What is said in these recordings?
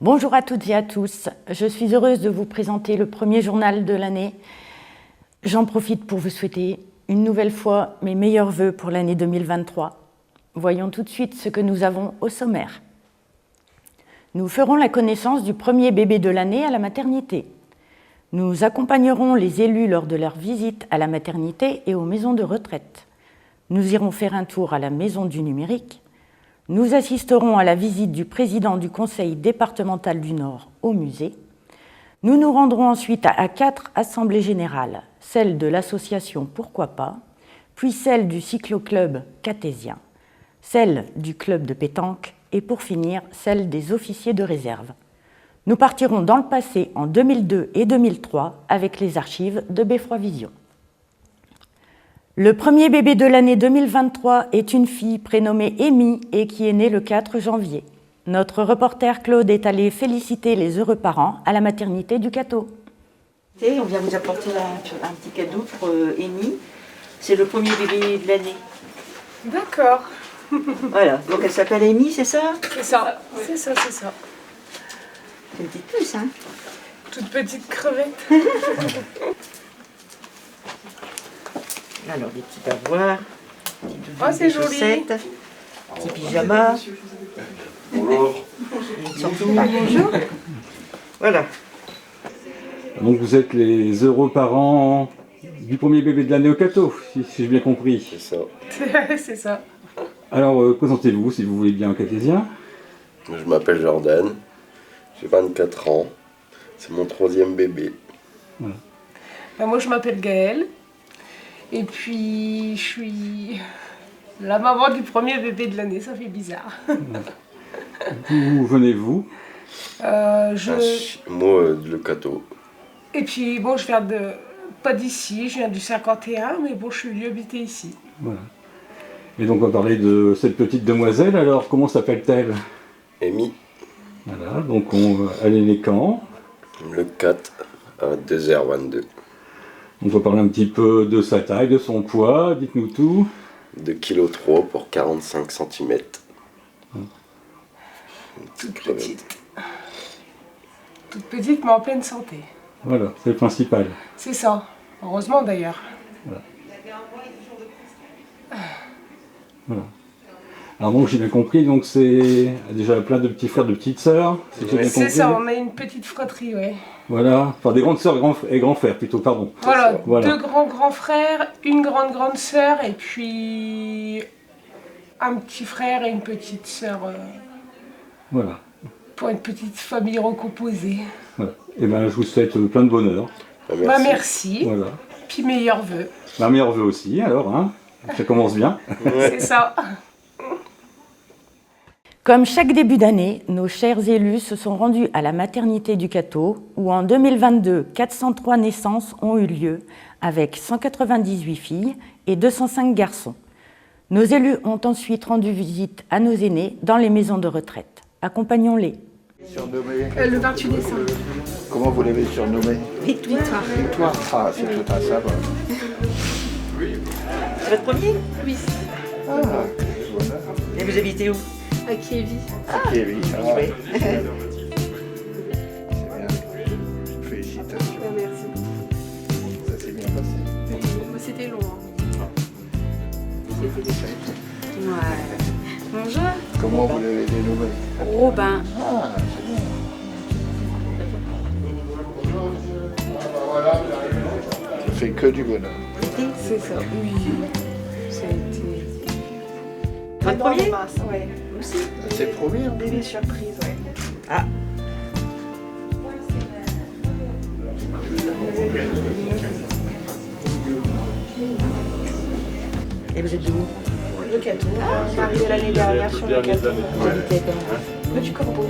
Bonjour à toutes et à tous, je suis heureuse de vous présenter le premier journal de l'année. J'en profite pour vous souhaiter une nouvelle fois mes meilleurs vœux pour l'année 2023. Voyons tout de suite ce que nous avons au sommaire. Nous ferons la connaissance du premier bébé de l'année à la maternité. Nous accompagnerons les élus lors de leur visite à la maternité et aux maisons de retraite. Nous irons faire un tour à la maison du numérique. Nous assisterons à la visite du président du conseil départemental du Nord au musée. Nous nous rendrons ensuite à 4 assemblées générales, celle de l'association Pourquoi pas, puis celle du cyclo-club Catésien, celle du club de pétanque et pour finir, celle des officiers de réserve. Nous partirons dans le passé en 2002 et 2003 avec les archives de Beffroi Vision. Le premier bébé de l'année 2023 est une fille prénommée Amy et qui est née le 4 janvier. Notre reporter Claude est allé féliciter les heureux parents à la maternité du Cateau. On vient vous apporter un petit cadeau pour Amy. C'est le premier bébé de l'année. D'accord. Voilà, donc elle s'appelle Amy, c'est ça? C'est ça, c'est ça, c'est ça. C'est une petite puce, hein? Toute petite crevette. Alors, des petits avoirs, C'est joli. chaussettes, petit pyjama. Bonjour. Surtout, bonjour. Voilà. Donc vous êtes les heureux parents du premier bébé de l'année au Cateau, si j'ai bien compris. C'est ça. C'est ça. Alors présentez-vous si vous voulez bien, Catésien. Je m'appelle Jordan, j'ai 24 ans, c'est mon 3e bébé. Moi, je m'appelle Gaëlle. Et puis, je suis la maman du premier bébé de l'année. Ça fait bizarre. D'où venez-vous? Moi, le Cateau. Et puis, bon, je viens pas d'ici, je viens du 51, mais bon, je suis venue habiter ici. Voilà. Et donc on va parler de cette petite demoiselle, alors comment s'appelle-t-elle? Amy, Voilà, donc elle est née quand? le 4 à 2h22. On va parler un petit peu de sa taille, de son poids, dites-nous tout. 2,3 kg pour 45 cm. Toute petite. Toute petite, mais en pleine santé. Voilà, c'est le principal. C'est ça. Heureusement d'ailleurs. Voilà. Alors donc j'ai bien compris, donc c'est déjà plein de petits frères, de petites sœurs, si j'ai bien C'est compris. ça, on a une petite fratrie, ouais. Voilà, enfin des grandes sœurs et grands frères plutôt, pardon. Voilà, Voilà. 2 grands frères, une grande sœur et puis un petit frère et une petite sœur Voilà. pour une petite famille recomposée. Voilà. Et ben je vous souhaite plein de bonheur. Merci. Bah merci, Voilà. puis meilleurs vœux, Ma meilleure vœu aussi, alors, hein. Ça commence bien. c'est ça. Comme chaque début d'année, nos chers élus se sont rendus à la maternité du Cateau où en 2022, 403 naissances ont eu lieu avec 198 filles et 205 garçons. Nos élus ont ensuite rendu visite à nos aînés dans les maisons de retraite. Accompagnons-les. Surnommé. Le 28 décembre. Comment vous l'avez surnommé? Victoire. Victoire. Ah, c'est tout un savoir. C'est votre premier? Oui, Ah, Et vous habitez où? à Kievi. ok, oui. Ah, Oui. c'est bien. Félicitations. Merci. Ça s'est bien passé. C'était long. C'était des Ouais. Bonjour. Comment vous l'avez dénommé? Robin. Ah, c'est bien. Ça fait que du bonheur. C'est ça. Oui. Ça a été. Votre premier? Ouais. Aussi. C'est le premier. Hein. Bébé surprise, ouais. Ah, et vous êtes d'où? Le Cateau. On est arrivé l'année dernière sur le Cateau. Vous habitez comment? Le du Corbeau.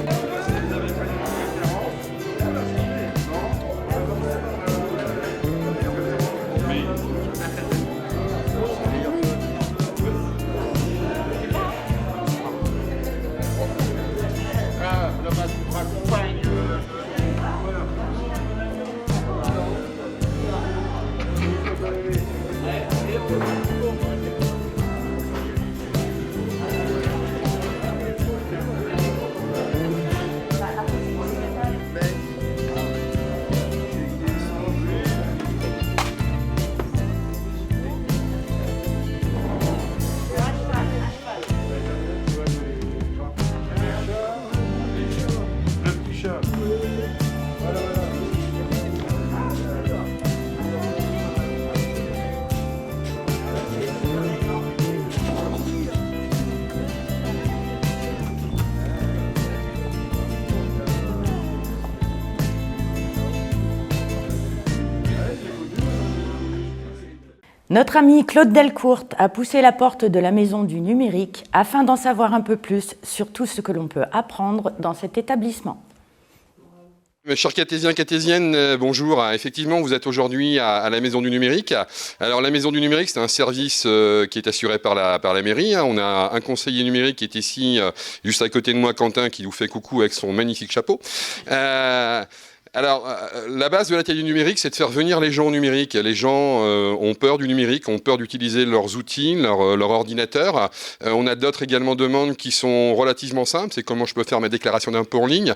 Notre ami Claude Delcourt a poussé la porte de la Maison du Numérique afin d'en savoir un peu plus sur tout ce que l'on peut apprendre dans cet établissement. Mes chers cartésiens, cartésiennes, bonjour. Effectivement, vous êtes aujourd'hui à la Maison du Numérique. Alors, la Maison du Numérique, c'est un service qui est assuré par la mairie. On a un conseiller numérique qui est ici, juste à côté de moi, Quentin, qui nous fait coucou avec son magnifique chapeau. Alors, la base de l'atelier numérique, c'est de faire venir les gens au numérique. Les gens ont peur du numérique, ont peur d'utiliser leurs outils, leur ordinateur. On a d'autres également demandes qui sont relativement simples. C'est comment je peux faire ma déclaration d'impôt en ligne,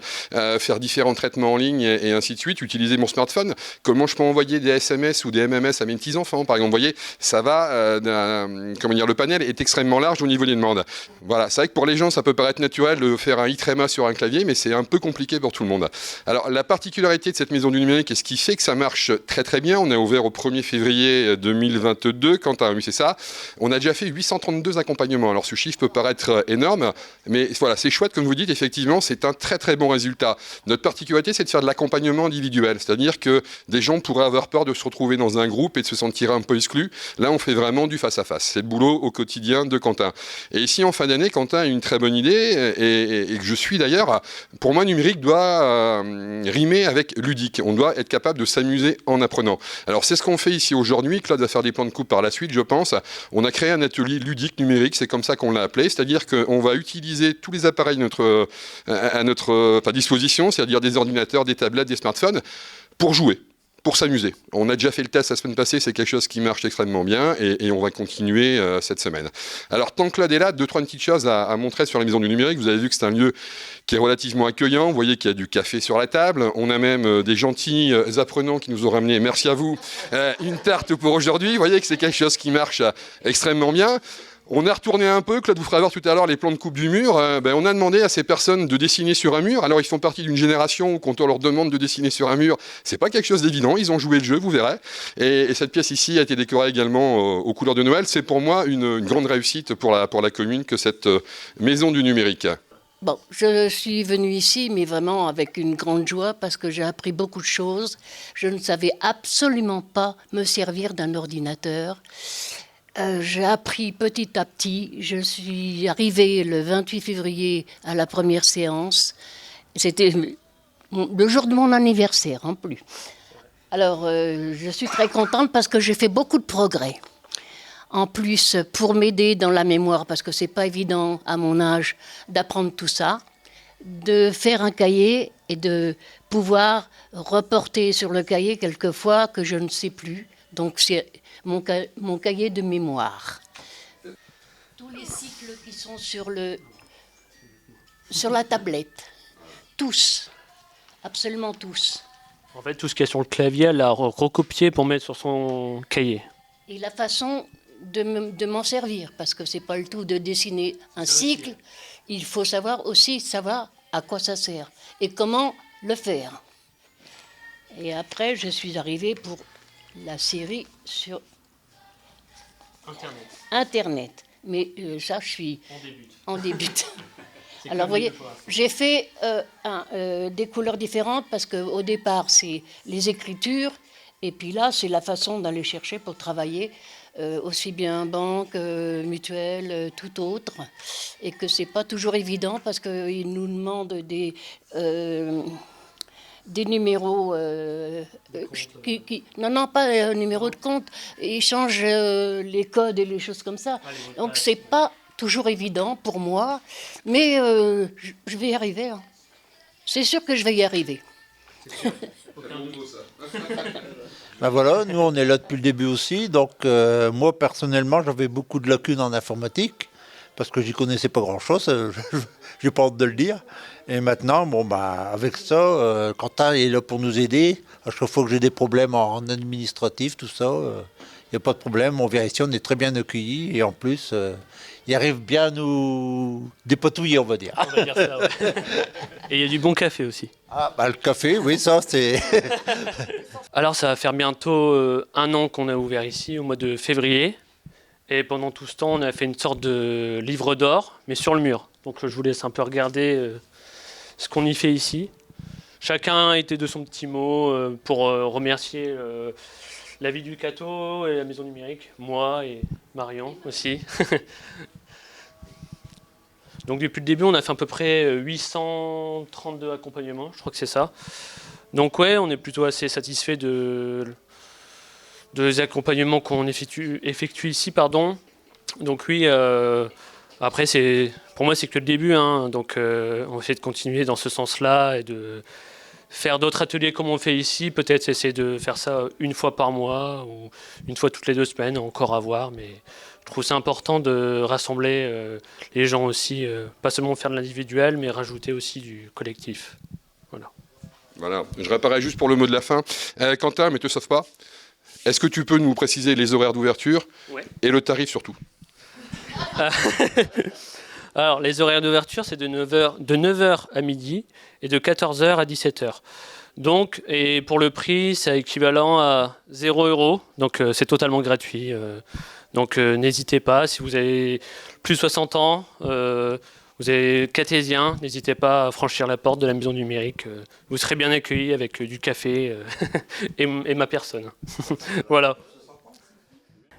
faire différents traitements en ligne et ainsi de suite, utiliser mon smartphone. Comment je peux envoyer des SMS ou des MMS à mes petits-enfants, par exemple. Vous voyez, ça va, le panel est extrêmement large au niveau des demandes. Voilà, c'est vrai que pour les gens, ça peut paraître naturel de faire un ITREMA sur un clavier, mais c'est un peu compliqué pour tout le monde. Alors, la particularité de cette maison du numérique et ce qui fait que ça marche très très bien, on a ouvert au 1er février 2022, quand c'est ça, on a déjà fait 832 accompagnements. Alors ce chiffre peut paraître énorme, mais voilà, c'est chouette comme vous dites, effectivement, c'est un très très bon résultat. Notre particularité, c'est de faire de l'accompagnement individuel, c'est-à-dire que des gens pourraient avoir peur de se retrouver dans un groupe et de se sentir un peu exclus. Là, on fait vraiment du face-à-face. C'est le boulot au quotidien de Quentin. Et ici, en fin d'année, Quentin a une très bonne idée, et que je suis d'ailleurs. Pour moi, numérique doit rimer avec ludique. On doit être capable de s'amuser en apprenant. Alors c'est ce qu'on fait ici aujourd'hui. Claude va faire des plans de coupe par la suite, je pense. On a créé un atelier ludique numérique, c'est comme ça qu'on l'a appelé, c'est-à-dire qu'on va utiliser tous les appareils à notre disposition, c'est-à-dire des ordinateurs, des tablettes, des smartphones, pour jouer. Pour s'amuser. On a déjà fait le test la semaine passée, c'est quelque chose qui marche extrêmement bien et on va continuer cette semaine. Alors tant que Claude est là, 2-3 petites choses à montrer sur la Maison du Numérique. Vous avez vu que c'est un lieu qui est relativement accueillant. Vous voyez qu'il y a du café sur la table. On a même des gentils apprenants qui nous ont ramené, merci à vous, une tarte pour aujourd'hui. Vous voyez que c'est quelque chose qui marche extrêmement bien. On a retourné un peu, Claude vous fera voir tout à l'heure les plans de coupe du mur. On a demandé à ces personnes de dessiner sur un mur. Alors ils font partie d'une génération où quand on leur demande de dessiner sur un mur, c'est pas quelque chose d'évident. Ils ont joué le jeu, vous verrez. Et cette pièce ici a été décorée également aux couleurs de Noël. C'est pour moi une grande réussite pour la commune que cette Maison du Numérique. Bon, je suis venue ici, mais vraiment avec une grande joie parce que j'ai appris beaucoup de choses. Je ne savais absolument pas me servir d'un ordinateur. J'ai appris petit à petit. Je suis arrivée le 28 février à la première séance. C'était le jour de mon anniversaire en plus. Alors, je suis très contente parce que j'ai fait beaucoup de progrès. En plus, pour m'aider dans la mémoire, parce que c'est pas évident à mon âge d'apprendre tout ça, de faire un cahier et de pouvoir reporter sur le cahier quelquefois que je ne sais plus. Donc, c'est mon cahier de mémoire. Tous les cycles qui sont sur la tablette, tous, absolument tous. En fait, tout ce qui est sur le clavier, elle l'a recopié pour mettre sur son cahier. Et la façon de m'en servir, parce que c'est pas le tout de dessiner un cycle, il faut savoir à quoi ça sert et comment le faire. Et après, je suis arrivée pour la série sur Internet. Mais ça, je suis en début. Alors, vous voyez, j'ai fait des couleurs différentes parce qu'au départ, c'est les écritures. Et puis là, c'est la façon d'aller chercher pour travailler, aussi bien banque, mutuelle, tout autre. Et que c'est pas toujours évident parce qu'ils nous demandent des numéros non, pas un numéro de compte. Ils changent les codes et les choses comme ça. Donc, c'est pas toujours évident pour moi. Mais je vais y arriver. Hein. C'est sûr que je vais y arriver. Ben voilà, nous on est là depuis le début aussi, donc moi personnellement j'avais beaucoup de lacunes en informatique, parce que j'y connaissais pas grand chose, j'ai pas honte de le dire, et maintenant, avec ça, Quentin est là pour nous aider, à chaque fois que j'ai des problèmes en administratif, tout ça, il n'y a pas de problème, on vient ici, on est très bien accueillis, et en plus, il arrive bien à nous dépatouiller, on va dire. On va dire ça, ouais. Et il y a du bon café aussi. Ah, le café, oui, ça, c'est... Alors, ça va faire bientôt 1 an qu'on a ouvert ici, au mois de février. Et pendant tout ce temps, on a fait une sorte de livre d'or, mais sur le mur. Donc, je vous laisse un peu regarder ce qu'on y fait ici. Chacun était de son petit mot pour remercier la vie du Cateau et la maison numérique, moi et Marion aussi. Donc depuis le début, on a fait à peu près 832 accompagnements, je crois que c'est ça. Donc ouais, on est plutôt assez satisfait des accompagnements qu'on effectue ici, pardon. Donc oui, après pour moi c'est que le début, hein. Donc on essaie de continuer dans ce sens-là et de faire d'autres ateliers comme on fait ici, peut-être essayer de faire ça une fois par mois ou une fois toutes les 2 semaines, encore à voir, mais je trouve c'est important de rassembler les gens aussi, pas seulement faire de l'individuel, mais rajouter aussi du collectif. Voilà, je réparais juste pour le mot de la fin. Quentin, mais te sauve pas. Est-ce que tu peux nous préciser les horaires d'ouverture et le tarif surtout? Alors, les horaires d'ouverture, c'est de 9h à midi et de 14h à 17h. Donc, et pour le prix, c'est équivalent à 0 €. Donc, c'est totalement gratuit. Donc, n'hésitez pas. Si vous avez plus de 60 ans, vous êtes cartésien, n'hésitez pas à franchir la porte de la maison numérique. Vous serez bien accueillis avec du café et ma personne. Voilà.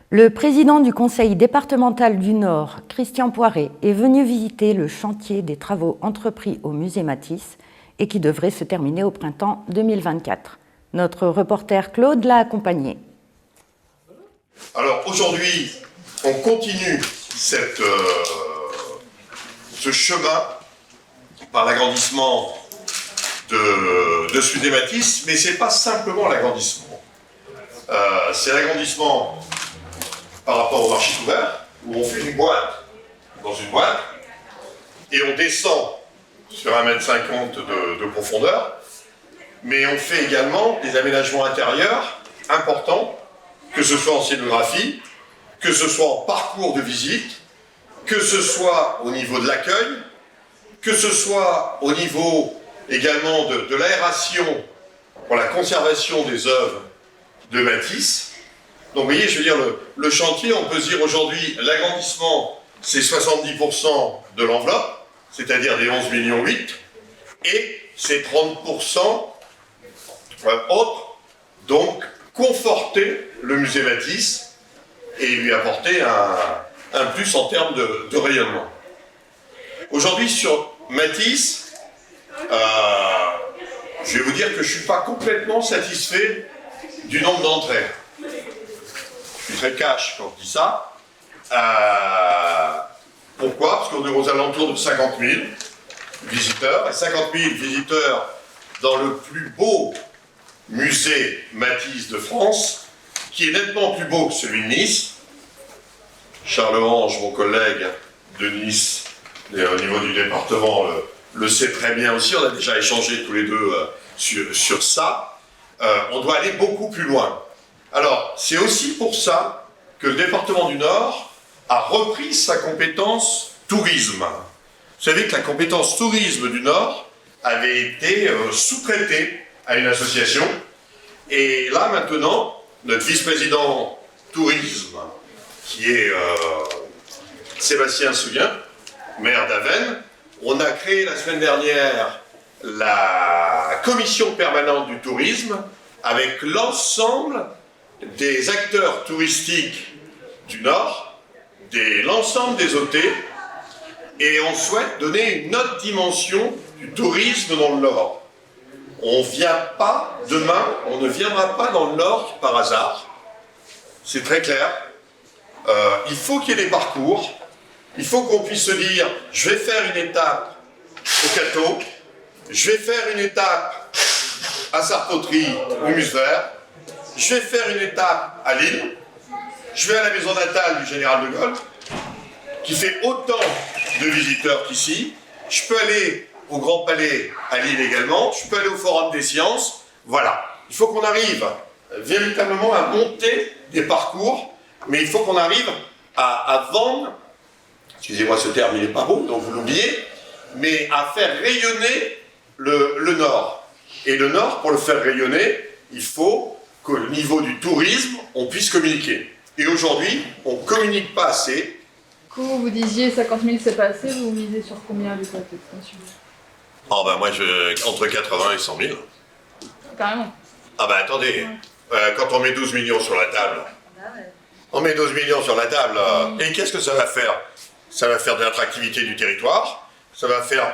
Le président du conseil départemental du Nord, Christian Poiret, est venu visiter le chantier des travaux entrepris au musée Matisse et qui devrait se terminer au printemps 2024. Notre reporter Claude l'a accompagné. Alors aujourd'hui, on continue ce chemin par l'agrandissement de ce musée Matisse, mais ce n'est pas simplement l'agrandissement. C'est l'agrandissement par rapport au marché ouvert, où on fait une boîte dans une boîte, et on descend sur 1,50 m de profondeur, mais on fait également des aménagements intérieurs importants, que ce soit en scénographie, que ce soit en parcours de visite, que ce soit au niveau de l'accueil, que ce soit au niveau également de l'aération pour la conservation des œuvres de Matisse. Donc vous voyez, je veux dire, le chantier, on peut se dire aujourd'hui, l'agrandissement, c'est 70% de l'enveloppe, c'est-à-dire des 11,8 millions, et c'est 30% autres, donc conforter le musée Matisse et lui apporter un plus en termes de rayonnement. Aujourd'hui, sur Matisse, je vais vous dire que je ne suis pas complètement satisfait du nombre d'entrées. Je suis très cash quand je dis ça. Pourquoi? Parce qu'on est aux alentours de 50 000 visiteurs. Et 50 000 visiteurs dans le plus beau musée Matisse de France, qui est nettement plus beau que celui de Nice. Charles Ange, mon collègue de Nice, au niveau du département, le sait très bien aussi. On a déjà échangé tous les deux sur ça. On doit aller beaucoup plus loin. Alors, c'est aussi pour ça que le département du Nord a repris sa compétence tourisme. Vous savez que la compétence tourisme du Nord avait été sous-traitée à une association. Et là, maintenant, notre vice-président tourisme, qui est Sébastien Seguin, maire d'Avesnes, on a créé la semaine dernière la commission permanente du tourisme avec l'ensemble des acteurs touristiques du Nord, l'ensemble des OT, et on souhaite donner une autre dimension du tourisme dans le Nord. On ne vient pas demain, on ne viendra pas dans le Nord par hasard. C'est très clair. Il faut qu'il y ait des parcours. Il faut qu'on puisse se dire, je vais faire une étape au Cateau, je vais faire une étape à Sarpoterie ou Musevert, je vais faire une étape à Lille, je vais à la maison natale du général de Gaulle, qui fait autant de visiteurs qu'ici, je peux aller au Grand Palais à Lille également, je peux aller au Forum des Sciences, voilà. Il faut qu'on arrive véritablement à monter des parcours, mais il faut qu'on arrive à vendre, excusez-moi ce terme il n'est pas beau, donc vous l'oubliez, mais à faire rayonner le Nord. Et le Nord, pour le faire rayonner, il faut qu'au niveau du tourisme, on puisse communiquer. Et aujourd'hui, on ne communique pas assez. Quand vous disiez 50 000 c'est pas assez, vous misez sur combien du côté extension? Oh ben moi, entre 80 et 100 000. Carrément. Ah ben attendez, quand on met 12 millions sur la table. On met 12 millions sur la table. Et qu'est-ce que ça va faire? Ça va faire de l'attractivité du territoire, ça va faire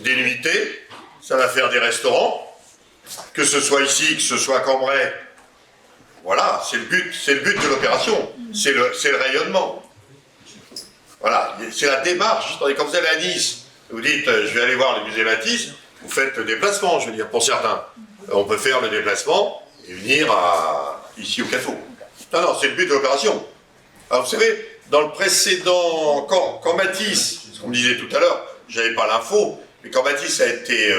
des nuitées, ça va faire des restaurants, que ce soit ici, que ce soit à Cambrai. Voilà, c'est le but de l'opération, c'est le rayonnement. Voilà, c'est la démarche. Quand vous allez à Nice, vous dites je vais aller voir le musée Matisse, vous faites le déplacement, je veux dire, pour certains. On peut faire le déplacement et venir ici au CAFO. Non, c'est le but de l'opération. Alors vous savez, dans le précédent, quand Matisse, ce qu'on me disait tout à l'heure, j'avais pas l'info, mais quand Matisse a été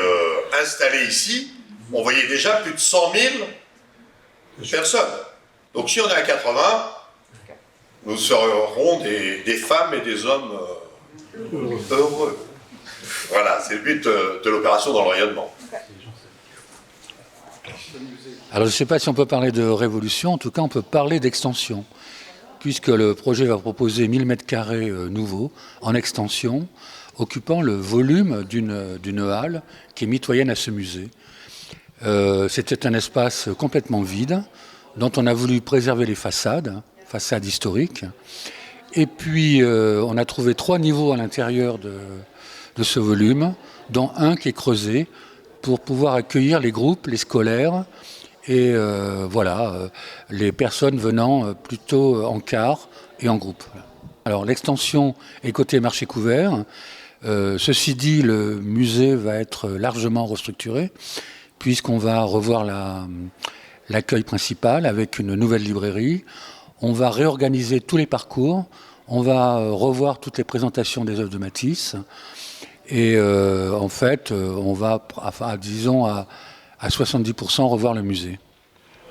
installé ici, on voyait déjà plus de 100 000 personnes. Donc si on est à 80, nous serons des femmes et des hommes heureux. Voilà, c'est le but de l'opération dans le rayonnement. Alors je ne sais pas si on peut parler de révolution, en tout cas on peut parler d'extension, puisque le projet va proposer 1000 m² nouveaux en extension, occupant le volume d'une halle qui est mitoyenne à ce musée. C'était un espace complètement vide, dont on a voulu préserver les façades historiques. Et puis on a trouvé 3 niveaux à l'intérieur de ce volume, dont un qui est creusé pour pouvoir accueillir les groupes, les scolaires, et les personnes venant plutôt en quart et en groupe. Alors l'extension est côté marché couvert. Ceci dit, le musée va être largement restructuré, puisqu'on va revoir l'accueil principal avec une nouvelle librairie. On va réorganiser tous les parcours. On va revoir toutes les présentations des œuvres de Matisse. Et en fait, on va, disons, à 70% revoir le musée.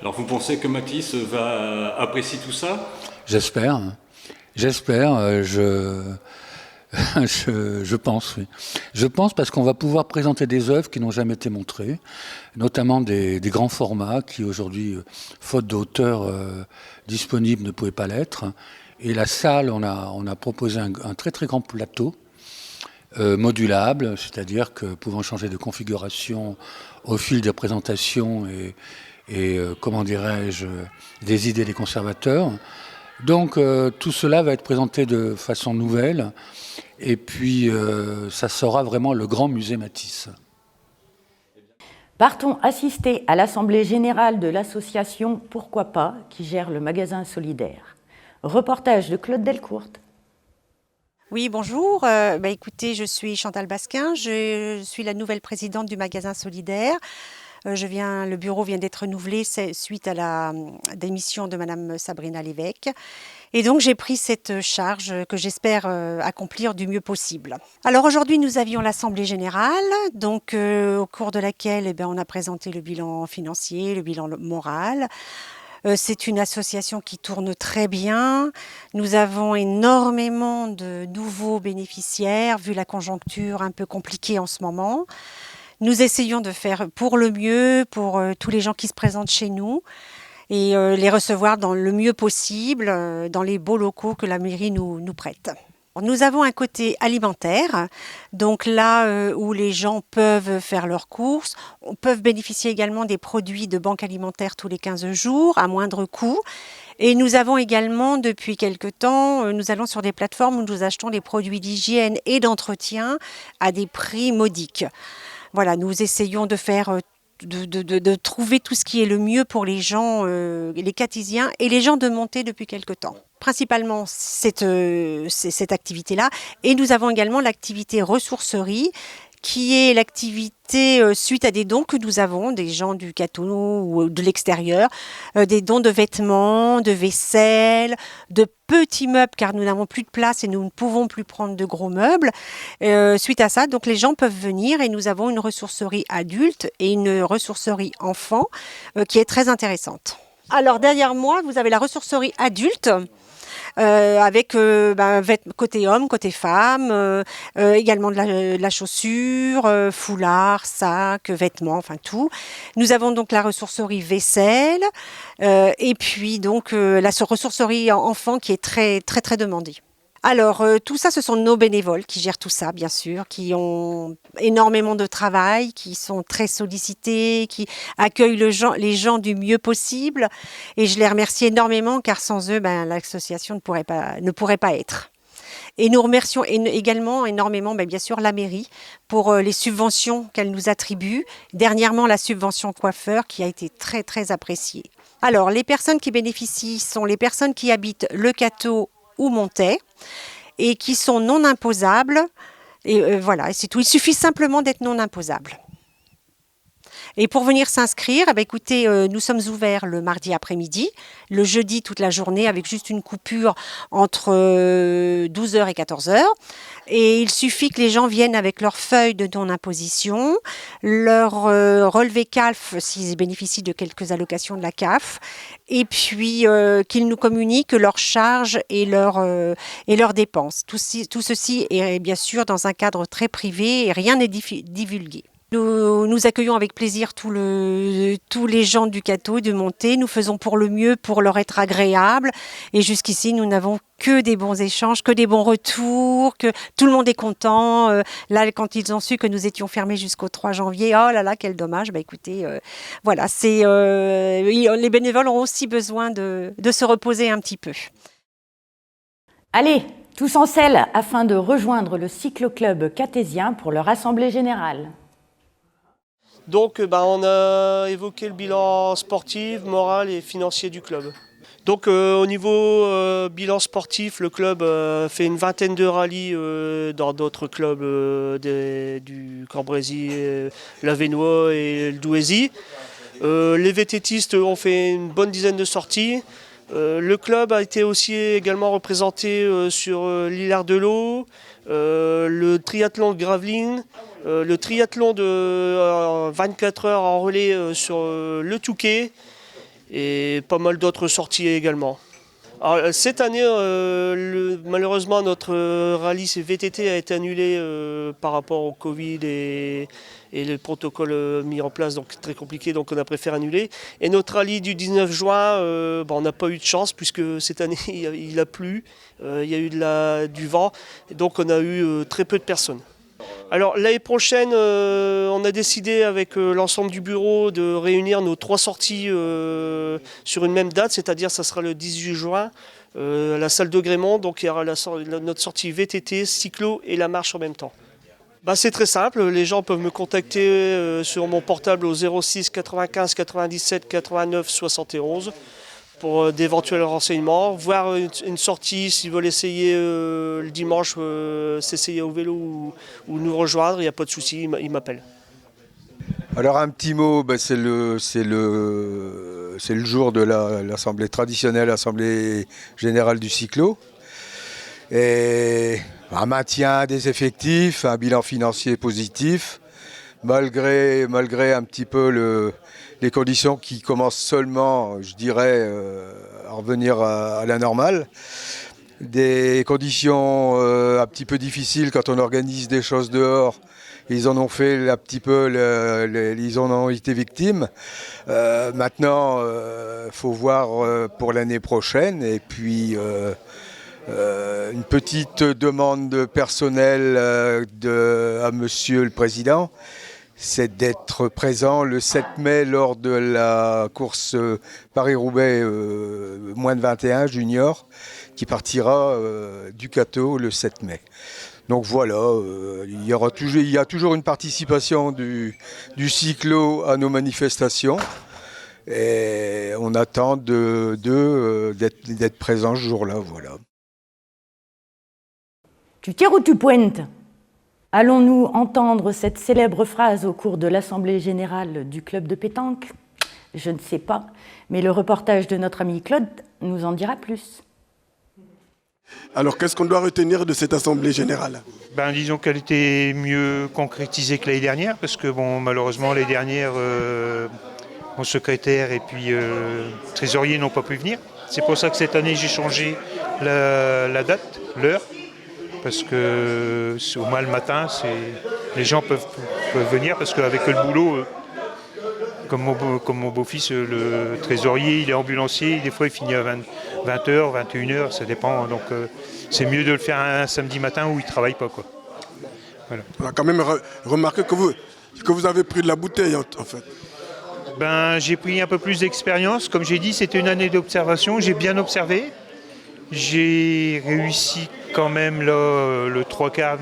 Alors vous pensez que Matisse va apprécier tout ça? J'espère. Je pense, oui. Je pense parce qu'on va pouvoir présenter des œuvres qui n'ont jamais été montrées, notamment des grands formats qui aujourd'hui, faute de hauteur disponible, ne pouvaient pas l'être. Et la salle, on a proposé un très très grand plateau modulable, c'est-à-dire que pouvant changer de configuration au fil des présentations et comment dirais-je, des idées des conservateurs. Donc tout cela va être présenté de façon nouvelle et puis ça sera vraiment le grand musée Matisse. Partons assister à l'Assemblée générale de l'association Pourquoi pas, qui gère le magasin solidaire. Reportage de Claude Delcourt. Oui, bonjour. Écoutez, je suis Chantal Basquin, je suis la nouvelle présidente du magasin solidaire. Le bureau vient d'être renouvelé suite à la démission de Madame Sabrina Lévesque. Et donc j'ai pris cette charge que j'espère accomplir du mieux possible. Alors aujourd'hui nous avions l'Assemblée générale, donc au cours de laquelle on a présenté le bilan financier, le bilan moral. C'est une association qui tourne très bien. Nous avons énormément de nouveaux bénéficiaires, vu la conjoncture un peu compliquée en ce moment. Nous essayons de faire pour le mieux, pour tous les gens qui se présentent chez nous, et les recevoir dans le mieux possible, dans les beaux locaux que la mairie nous prête. Nous avons un côté alimentaire, donc là où les gens peuvent faire leurs courses, peuvent bénéficier également des produits de banque alimentaire tous les 15 jours à moindre coût. Et nous avons également, depuis quelque temps, nous allons sur des plateformes où nous achetons des produits d'hygiène et d'entretien à des prix modiques. Voilà, nous essayons de faire de trouver tout ce qui est le mieux pour les gens, les Catisiens et les gens de Montée depuis quelque temps. Principalement cette activité-là. Et nous avons également l'activité ressourcerie, qui est l'activité suite à des dons que nous avons, des gens du Cateau ou de l'extérieur, des dons de vêtements, de vaisselle, de petits meubles, car nous n'avons plus de place et nous ne pouvons plus prendre de gros meubles. Suite à ça, donc les gens peuvent venir et nous avons une ressourcerie adulte et une ressourcerie enfant qui est très intéressante. Alors derrière moi, vous avez la ressourcerie adulte. Avec côté homme, côté femme, également de la chaussure, foulard, sac, vêtements, enfin tout. Nous avons donc la ressourcerie vaisselle et puis donc la ressourcerie enfant qui est très très très demandée. Alors, tout ça, ce sont nos bénévoles qui gèrent tout ça, bien sûr, qui ont énormément de travail, qui sont très sollicités, qui accueillent les gens du mieux possible. Et je les remercie énormément, car sans eux, l'association ne pourrait pas être. Et nous remercions également énormément, bien sûr, la mairie pour les subventions qu'elle nous attribue. Dernièrement, la subvention coiffeur qui a été très, très appréciée. Alors, les personnes qui bénéficient sont les personnes qui habitent Le Cateau ou Montaix et qui sont non imposables. Et voilà, c'est tout. Il suffit simplement d'être non imposable. Et pour venir s'inscrire, écoutez, nous sommes ouverts le mardi après-midi, le jeudi toute la journée avec juste une coupure entre 12h et 14h. Et il suffit que les gens viennent avec leur feuille de non-imposition, leur relevé CAF s'ils bénéficient de quelques allocations de la CAF, et puis qu'ils nous communiquent leurs charges et leurs dépenses. Tout ceci est bien sûr dans un cadre très privé et rien n'est divulgué. Nous accueillons avec plaisir tous les gens du Cateau, de Montaix. Nous faisons pour le mieux pour leur être agréables. Et jusqu'ici, nous n'avons que des bons échanges, que des bons retours, que tout le monde est content. Là, quand ils ont su que nous étions fermés jusqu'au 3 janvier, oh là là, quel dommage. Écoutez, voilà, les bénévoles ont aussi besoin de se reposer un petit peu. Allez, tous en selle afin de rejoindre le cyclo-club cathésien pour leur assemblée générale. Donc on a évoqué le bilan sportif, moral et financier du club. Donc au niveau bilan sportif, le club fait une vingtaine de rallyes dans d'autres clubs du Cambrésis, l'Avesnois et le Douaisis. Les vététistes ont fait une bonne dizaine de sorties. Le club a été aussi également représenté sur l'Hilaire-de-l'Eau, le triathlon de Gravelines, le triathlon de 24 heures en relais sur le Touquet et pas mal d'autres sorties également. Alors, cette année, malheureusement, notre rallye VTT a été annulé par rapport au Covid et le protocole mis en place, donc très compliqué, donc on a préféré annuler. Et notre rallye du 19 juin, on n'a pas eu de chance puisque cette année il a plu, il y a eu du vent, et donc on a eu très peu de personnes. Alors l'année prochaine, on a décidé avec l'ensemble du bureau de réunir nos 3 sorties sur une même date, c'est-à-dire ça sera le 18 juin à la salle de Grémont, donc il y aura notre sortie VTT, cyclo et la marche en même temps. C'est très simple, les gens peuvent me contacter sur mon portable au 06 95 97 89 71 pour d'éventuels renseignements, voir une sortie s'ils veulent essayer le dimanche, s'essayer au vélo ou nous rejoindre, il n'y a pas de souci, ils m'appellent. Alors un petit mot, c'est le jour de l'assemblée traditionnelle, l'assemblée générale du cyclo. Et un maintien des effectifs, un bilan financier positif, malgré un petit peu les conditions qui commencent seulement, je dirais, à revenir à la normale. Des conditions un petit peu difficiles quand on organise des choses dehors. Ils en ont fait un petit peu, ils en ont été victimes. Maintenant, faut voir pour l'année prochaine. Et puis, une petite demande personnelle à Monsieur le Président, c'est d'être présent le 7 mai lors de la course Paris-Roubaix moins de 21 junior, qui partira du Cateau le 7 mai. Donc voilà, il y a toujours une participation du cyclo à nos manifestations. Et on attend d'être présent ce jour-là, voilà. Tu tires ou tu pointes ? Allons-nous entendre cette célèbre phrase au cours de l'Assemblée générale du club de pétanque ? Je ne sais pas, mais le reportage de notre ami Claude nous en dira plus. Alors, qu'est-ce qu'on doit retenir de cette Assemblée générale ? Disons qu'elle était mieux concrétisée que l'année dernière, parce que malheureusement, l'année dernière, mon secrétaire et puis trésorier n'ont pas pu venir. C'est pour ça que cette année, j'ai changé la date, l'heure, parce que au moins le matin, les gens peuvent venir, parce qu'avec le boulot, Comme mon beau-fils, le trésorier, il est ambulancier, des fois il finit à 20h, 21h, ça dépend. Donc c'est mieux de le faire un samedi matin où il ne travaille pas, quoi. Voilà. On a quand même remarqué que vous avez pris de la bouteille en fait. Ben, j'ai pris un peu plus d'expérience. Comme j'ai dit, c'était une année d'observation. J'ai bien observé. J'ai réussi quand même là, le 3/4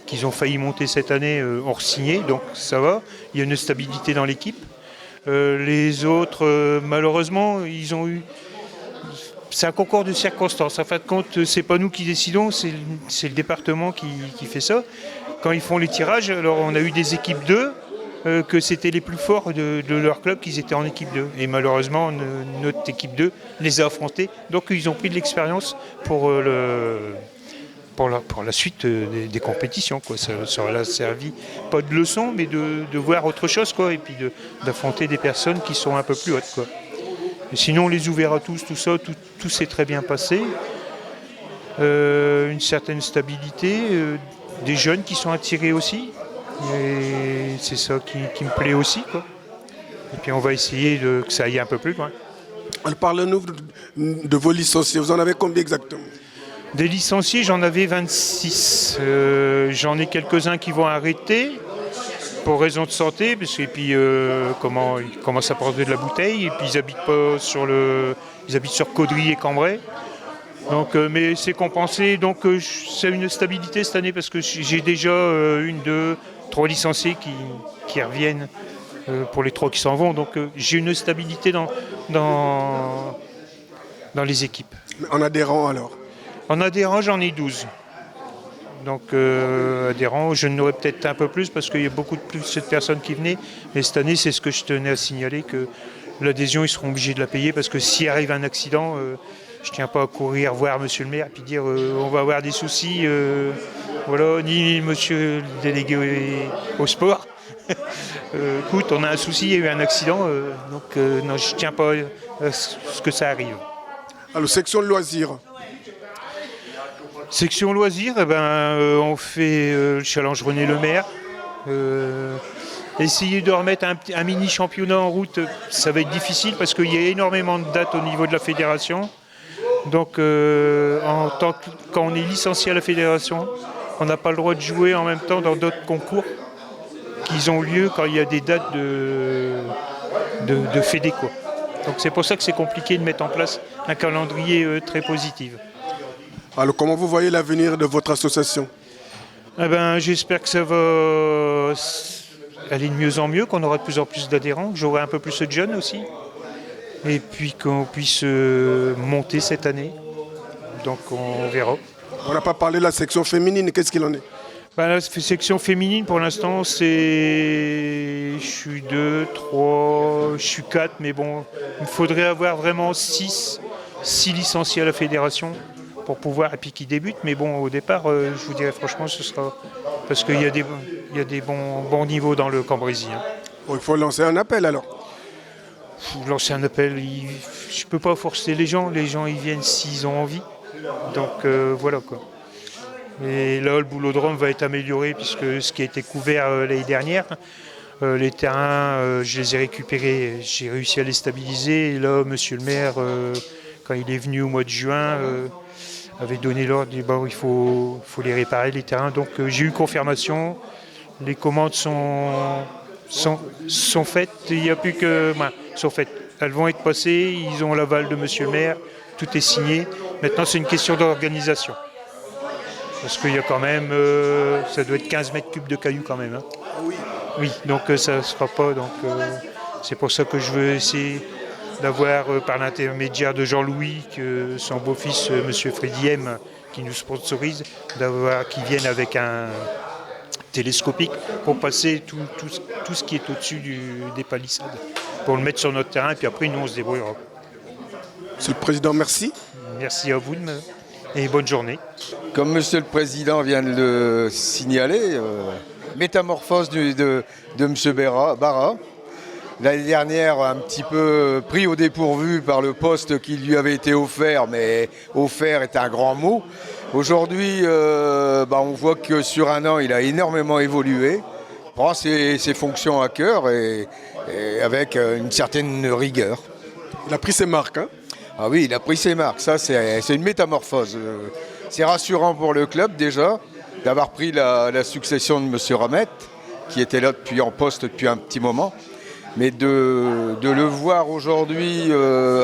qu'ils ont failli monter cette année ont re-signé, donc ça va. Il y a une stabilité dans l'équipe. Les autres, malheureusement, ils ont eu... C'est un concours de circonstances. En fin de compte, c'est pas nous qui décidons, c'est le département qui fait ça. Quand ils font les tirages, alors on a eu des équipes 2, que c'était les plus forts de leur club, qu'ils étaient en équipe 2. Et malheureusement, notre équipe 2 les a affrontés. Donc ils ont pris de l'expérience pour la suite des compétitions, quoi. Ça leur a servi, pas de leçon, mais de voir autre chose, quoi, et puis d'affronter des personnes qui sont un peu plus hautes, quoi. Et sinon, on les ouvert à tous, tout ça, tout s'est très bien passé. Une certaine stabilité, des jeunes qui sont attirés aussi. Et c'est ça qui me plaît aussi, quoi. Et puis on va essayer que ça aille un peu plus loin. Alors parlez-nous de vos licenciés, vous en avez combien exactement? Des licenciés, j'en avais 26. J'en ai quelques-uns qui vont arrêter pour raison de santé, parce que puis ils commencent à prendre de la bouteille, et puis ils habitent sur Caudry et Cambrai. Donc, mais c'est compensé, donc c'est une stabilité cette année parce que j'ai déjà 1, 2, 3 licenciés qui reviennent pour les 3 qui s'en vont. Donc j'ai une stabilité dans les équipes. Mais en adhérents alors? En adhérents, j'en ai 12. Donc adhérents, je n'aurais peut-être un peu plus parce qu'il y a beaucoup plus de personnes qui venaient. Mais cette année, c'est ce que je tenais à signaler, que l'adhésion, ils seront obligés de la payer parce que s'il arrive un accident... je ne tiens pas à courir voir monsieur le maire et puis dire on va avoir des soucis, voilà, ni monsieur le délégué au sport. Écoute, on a un souci, il y a eu un accident, donc non, je ne tiens pas à ce que ça arrive. Alors, section loisirs. Section loisirs, on fait le challenge René Lemaire. Essayer de remettre un mini championnat en route, ça va être difficile parce qu'il y a énormément de dates au niveau de la fédération. Donc, quand on est licencié à la fédération, on n'a pas le droit de jouer en même temps dans d'autres concours qui ont lieu quand il y a des dates de fédé, quoi. Donc c'est pour ça que c'est compliqué de mettre en place un calendrier très positif. Alors comment vous voyez l'avenir de votre association? J'espère que ça va aller de mieux en mieux, qu'on aura de plus en plus d'adhérents, que j'aurai un peu plus de jeunes aussi. Et puis qu'on puisse monter cette année. Donc on verra. On n'a pas parlé de la section féminine, qu'est-ce qu'il en est? La section féminine pour l'instant je suis 2, 3, je suis 4, mais bon, il faudrait avoir vraiment 6 licenciés à la fédération pour pouvoir, et puis qui débutent, mais bon au départ je vous dirais franchement ce sera, parce qu'il y a des bons niveaux dans le Cambrésis. Bon, il faut lancer un appel alors. Lancer un appel, je ne peux pas forcer les gens ils viennent s'ils ont envie, donc voilà quoi. Et là le boulodrome va être amélioré puisque ce qui a été couvert l'année dernière, les terrains je les ai récupérés, j'ai réussi à les stabiliser, et là monsieur le maire quand il est venu au mois de juin avait donné l'ordre, il faut les réparer les terrains, donc j'ai eu confirmation, les commandes sont faites, il n'y a plus que... sont faites. Elles vont être passées, ils ont l'aval de monsieur le maire, tout est signé. Maintenant, c'est une question d'organisation. Parce qu'il y a quand même... ça doit être 15 mètres cubes de cailloux quand même. Oui, donc ça ne se fera pas. Donc, c'est pour ça que je veux essayer d'avoir, par l'intermédiaire de Jean-Louis, que son beau-fils, monsieur Freddy M, qui nous sponsorise, qu'il vienne avec un... télescopique pour passer tout ce qui est au-dessus des palissades, pour le mettre sur notre terrain, et puis après nous on se débrouillera. Monsieur le Président, merci. Merci à vous et bonne journée. Comme Monsieur le Président vient de le signaler, métamorphose de Monsieur Barra. L'année dernière, un petit peu pris au dépourvu par le poste qui lui avait été offert, mais offert est un grand mot. Aujourd'hui, on voit que sur un an, il a énormément évolué. prend ses fonctions à cœur et avec une certaine rigueur. Il a pris ses marques, hein? Ah oui, il a pris ses marques. Ça, c'est une métamorphose. C'est rassurant pour le club déjà d'avoir pris la succession de M. Ramette, qui était là en poste depuis un petit moment. Mais de le voir aujourd'hui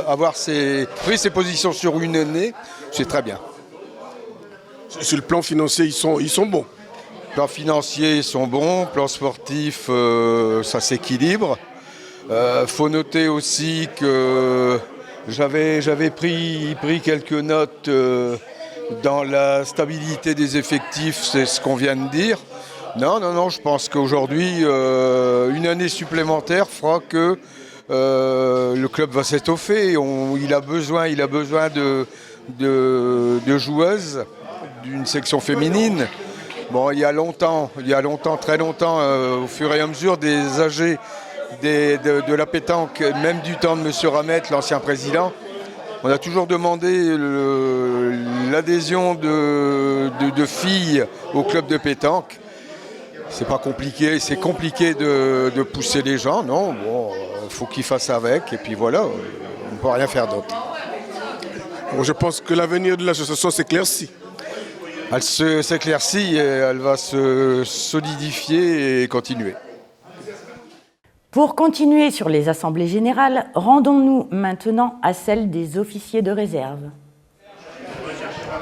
avoir pris ses positions sur une année, c'est très bien. Sur le plan financier, ils sont bons. Plan financier, ils sont bons. Plan sportif, ça s'équilibre. Faut noter aussi que j'avais pris quelques notes dans la stabilité des effectifs, c'est ce qu'on vient de dire. Non, je pense qu'aujourd'hui, une année supplémentaire fera que le club va s'étoffer. Il a besoin de joueuses d'une section féminine. Bon, il y a longtemps, très longtemps, au fur et à mesure des âgés de la pétanque, même du temps de M. Ramette, l'ancien président, on a toujours demandé l'adhésion de filles au club de pétanque. C'est pas compliqué, c'est compliqué de pousser les gens, non, bon, faut qu'ils fassent avec, et puis voilà, on ne peut rien faire d'autre. Bon, je pense que l'avenir de l'association s'éclaircit. Elle s'éclaircit et elle va se solidifier et continuer. Pour continuer sur les assemblées générales, rendons-nous maintenant à celle des officiers de réserve.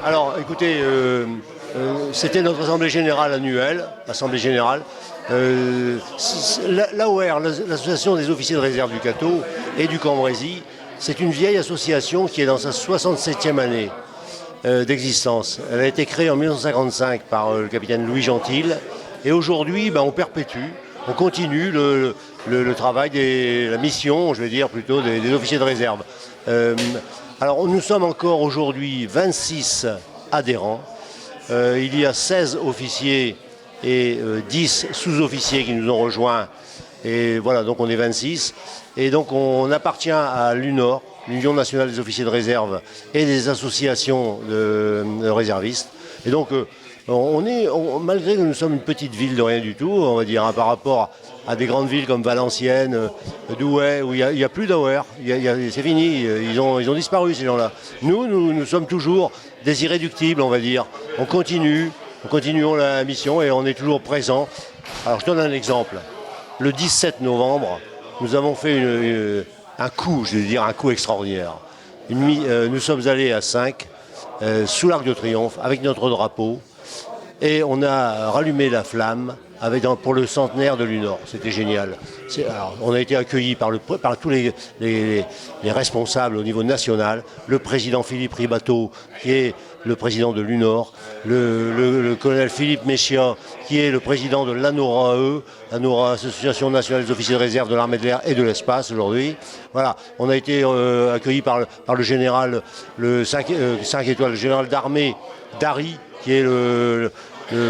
Alors, écoutez, c'était notre assemblée générale annuelle, assemblée générale. L'AOR, l'association des officiers de réserve du Cateau et du Cambrésis, c'est une vieille association qui est dans sa 67e année d'existence. Elle a été créée en 1955 par le capitaine Louis Gentil. Et aujourd'hui, on perpétue, on continue le travail, la mission, je vais dire plutôt, des officiers de réserve. Alors nous sommes encore aujourd'hui 26 adhérents. Il y a 16 officiers et 10 sous-officiers qui nous ont rejoints. Et voilà, donc on est 26. Et donc on appartient à l'UNOR, l'Union nationale des officiers de réserve et des associations de réservistes. Et donc malgré que nous sommes une petite ville de rien du tout, on va dire, par rapport à des grandes villes comme Valenciennes, Douai, où il n'y a plus d'AOR, c'est fini, ils ont disparu ces gens-là. Nous sommes toujours des irréductibles, on va dire. Nous continuons la mission et on est toujours présents. Alors je donne un exemple. Le 17 novembre, nous avons fait un coup extraordinaire. Nous sommes allés à 5, sous l'Arc de Triomphe, avec notre drapeau, et on a rallumé la flamme pour le centenaire de l'UNOR. C'était génial. Alors, on a été accueillis par tous les responsables au niveau national, le président Philippe Ribateau, qui est le président de l'UNOR, le colonel Philippe Méchia, qui est le président de l'ANORAE, l'ANORA, Association nationale des officiers de réserve de l'armée de l'air et de l'espace aujourd'hui. Voilà, on a été accueillis par le général, le 5 étoiles, le général d'armée Dari, qui est le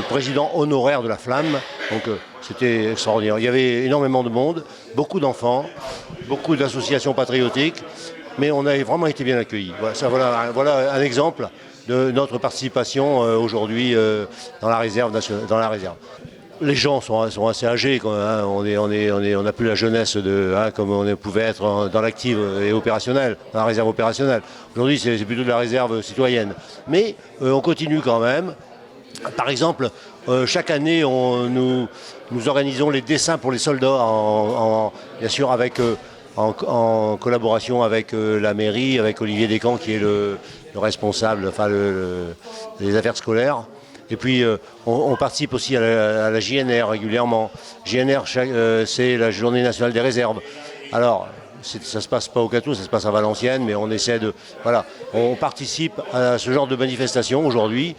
président honoraire de la Flamme. Donc c'était extraordinaire. Il y avait énormément de monde, beaucoup d'enfants, beaucoup d'associations patriotiques, mais on a vraiment été bien accueillis. Voilà un exemple de notre participation aujourd'hui dans la réserve nationale. Les gens sont assez âgés quand même, on n'a plus la jeunesse comme on pouvait être dans l'active et opérationnelle, dans la réserve opérationnelle. Aujourd'hui c'est plutôt de la réserve citoyenne. Mais on continue quand même. Par exemple, chaque année nous organisons les dessins pour les soldats, bien sûr en collaboration avec la mairie, avec Olivier Descamps qui est le responsable, des affaires scolaires. Et puis on participe aussi à la JNR régulièrement. JNR, c'est la Journée nationale des réserves. Alors, ça ne se passe pas au Cateau, ça se passe à Valenciennes, mais on essaie de... Voilà, on participe à ce genre de manifestation aujourd'hui,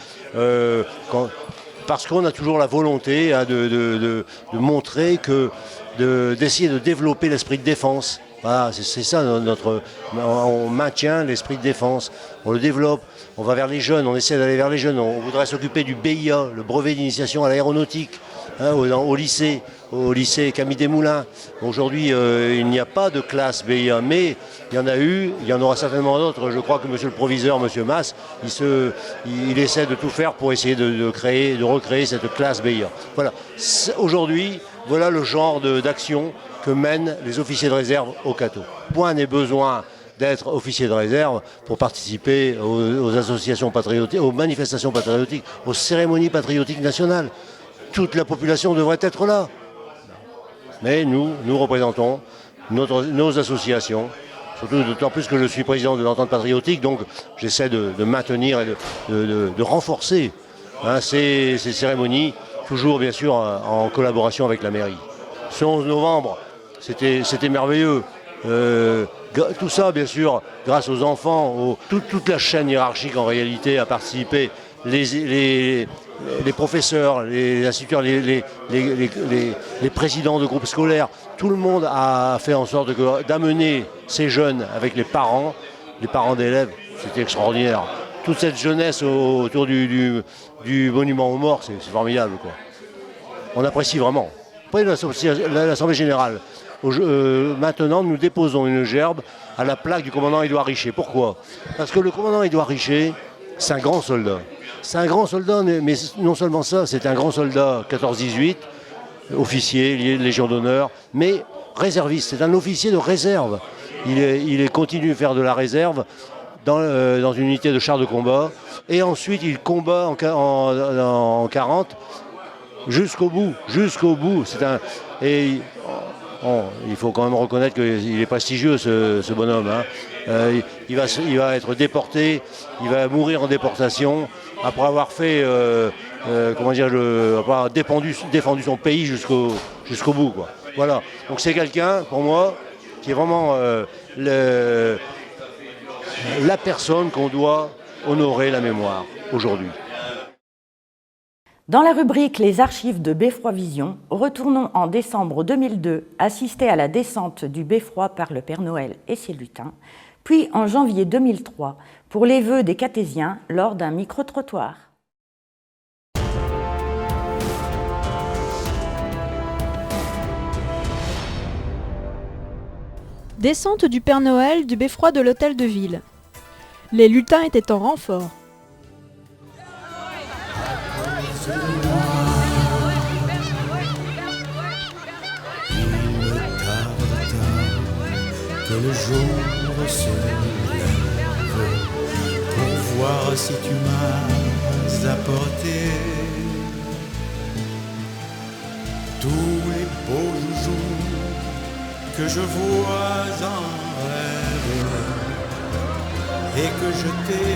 parce qu'on a toujours la volonté de montrer d'essayer de développer l'esprit de défense. Voilà, c'est ça on maintient l'esprit de défense, on le développe, on va vers les jeunes, on essaie d'aller vers les jeunes, on voudrait s'occuper du BIA, le brevet d'initiation à l'aéronautique, au lycée Camille Desmoulins. Aujourd'hui, il n'y a pas de classe BIA, mais il y en a eu, il y en aura certainement d'autres. Je crois que monsieur le proviseur, monsieur Mass, il essaie de tout faire pour essayer de recréer cette classe BIA. Voilà. Aujourd'hui, Voilà le genre d'action que mènent les officiers de réserve au Cateau. Point n'est besoin d'être officier de réserve pour participer aux associations patriotiques, aux manifestations patriotiques, aux cérémonies patriotiques nationales. Toute la population devrait être là. Mais nous représentons nos associations, surtout d'autant plus que je suis président de l'entente patriotique, donc j'essaie de maintenir et de renforcer ces cérémonies, toujours bien sûr en collaboration avec la mairie. Ce 11 novembre, c'était merveilleux. Tout ça, bien sûr, grâce aux enfants, toute la chaîne hiérarchique en réalité a participé. Les professeurs, les instituteurs, les présidents de groupes scolaires, tout le monde a fait en sorte d'amener ces jeunes avec les parents d'élèves. C'était extraordinaire. Toute cette jeunesse autour du monument aux morts, c'est formidable, quoi. On apprécie vraiment. Après l'Assemblée générale, maintenant nous déposons une gerbe à la plaque du commandant Édouard Richer. Pourquoi? Parce que le commandant Édouard Richer, c'est un grand soldat. C'est un grand soldat, mais non seulement ça, c'est un grand soldat 14-18, officier, Légion d'honneur, mais réserviste. C'est un officier de réserve. Il continue de faire de la réserve dans une unité de chars de combat. Et ensuite, il combat en 40 jusqu'au bout. Il faut quand même reconnaître qu'il est prestigieux, ce bonhomme. Il va être déporté, il va mourir en déportation après avoir fait, après avoir défendu son pays jusqu'au bout, quoi. Voilà. Donc c'est quelqu'un, pour moi, qui est vraiment la personne qu'on doit honorer la mémoire aujourd'hui. Dans la rubrique Les archives de Beffroi Vision, retournons en décembre 2002 assister à la descente du Beffroi par le Père Noël et ses lutins, puis en janvier 2003 pour les vœux des catésiens lors d'un micro-trottoir. Descente du Père Noël du Beffroi de l'Hôtel de Ville. Les lutins étaient en renfort. Que le jour se lève pour voir si tu m'as apporté tous les beaux jours que je vois en rêve et que je t'ai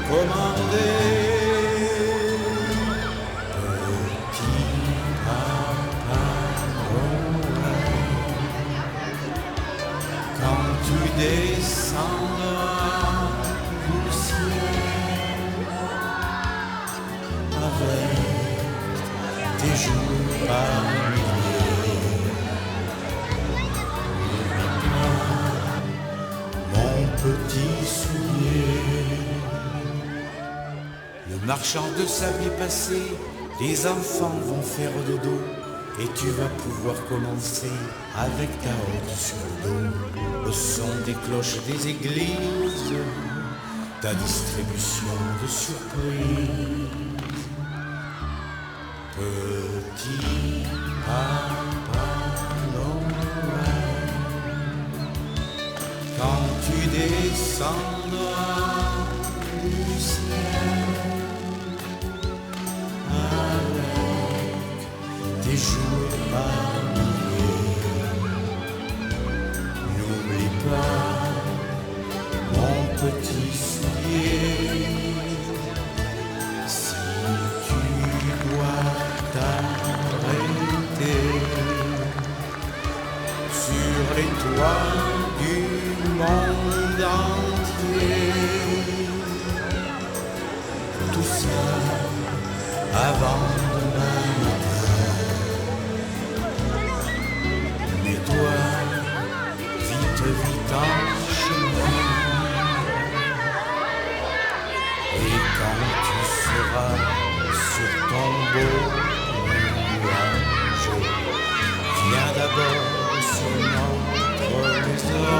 commandé. Tu descendras du ciel avec tes jours par milliers. Mon petit soulier. Le marchand de sable est passé, les enfants vont faire dodo. Et tu vas pouvoir commencer avec ta hotte sur le dos. Le son des cloches des églises, ta distribution de surprises. Petit Papa Noël, quand tu descendras du ciel, des jours par milliers. N'oublie pas mon petit soulier. Si tu dois t'arrêter sur les toits du monde entier, tout ça avant demain matin. Mets-toi vite en chemin. Et quand tu seras sur ton beau nuage, viens d'abord sur notre maison.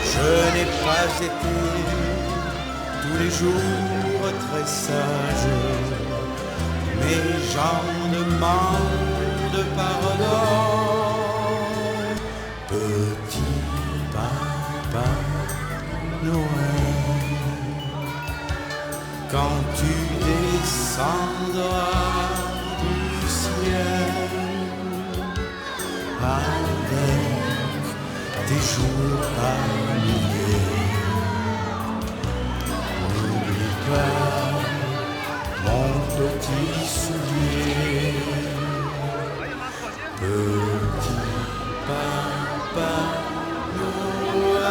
Je n'ai pas été tous les jours très sage, mes gens demandent pardon. Petit papa Noël, quand tu descendras du ciel avec tes jours par milliers, n'oublie pas mon petit soulier. Petit papa Noël.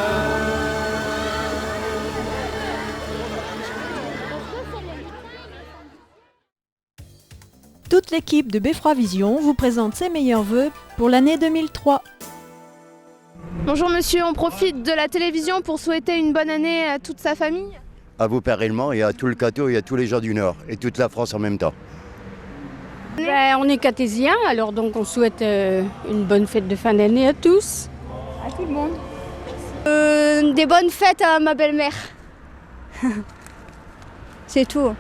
Toute l'équipe de Beffroi Vision vous présente ses meilleurs vœux pour l'année 2003. Bonjour monsieur, on profite de la télévision pour souhaiter une bonne année à toute sa famille. À vous personnellement et à tout le Cateau et à tous les gens du Nord et toute la France en même temps. On est cathésiens, alors donc on souhaite une bonne fête de fin d'année à tous. À tout le monde. Des bonnes fêtes à ma belle-mère. C'est tout.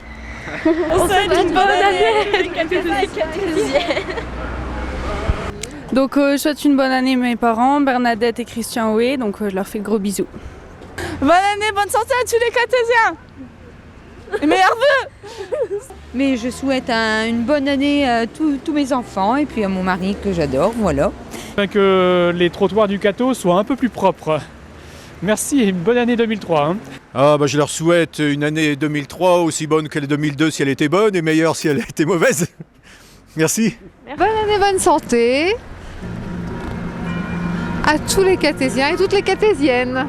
On souhaite une bonne année Donc je souhaite une bonne année à mes parents, Bernadette et Christian Oué, donc je leur fais de gros bisous. Bonne année, bonne santé à tous les cathésiens. Les meilleurs vœux. Mais je souhaite une bonne année à tous mes enfants et puis à mon mari que j'adore, voilà. Que les trottoirs du Cateau soient un peu plus propres. Merci et une bonne année 2003. Hein. Je leur souhaite une année 2003 aussi bonne que la 2002 si elle était bonne et meilleure si elle était mauvaise. Merci. Bonne année, bonne santé à tous les cathésiens et toutes les cathésiennes.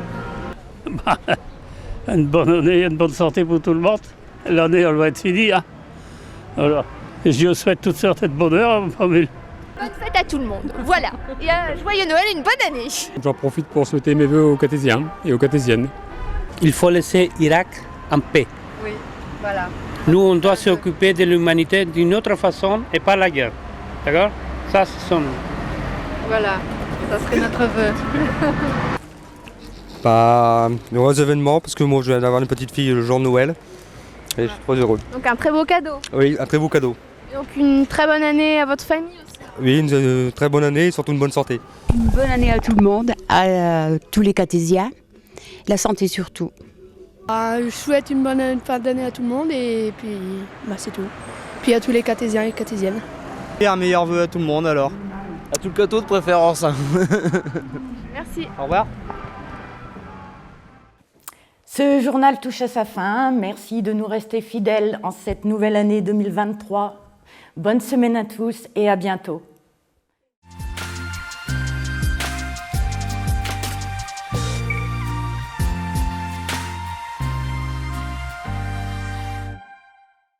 Une bonne année, une bonne santé pour tout le monde. L'année, elle va être finie. Hein. Voilà. Et je souhaite toutes sortes de bonheur. Bonne fête à tout le monde, voilà. Et joyeux Noël et une bonne année. J'en profite pour souhaiter mes vœux aux cathésiens et aux cathésiennes. Il faut laisser l'Irak en paix. Oui, voilà. Nous, on doit s'occuper de l'humanité d'une autre façon et pas la guerre. D'accord? Ça, ce sont... Voilà, ça serait notre vœu. Heureux événement, parce que moi je viens d'avoir une petite fille le jour de Noël. Et je suis trop heureux. Donc un très beau cadeau. Oui, un très beau cadeau. Et donc une très bonne année à votre famille aussi. Oui, une très bonne année et surtout une bonne santé. Une bonne année à tout le monde, à tous les cathésiens. La santé surtout. Je souhaite une bonne fin d'année à tout le monde et puis c'est tout. Puis à tous les cathésiens et cathésiennes. Et un meilleur vœu à tout le monde alors. À tout le Cateau de préférence. Merci. Au revoir. Ce journal touche à sa fin. Merci de nous rester fidèles en cette nouvelle année 2023. Bonne semaine à tous et à bientôt.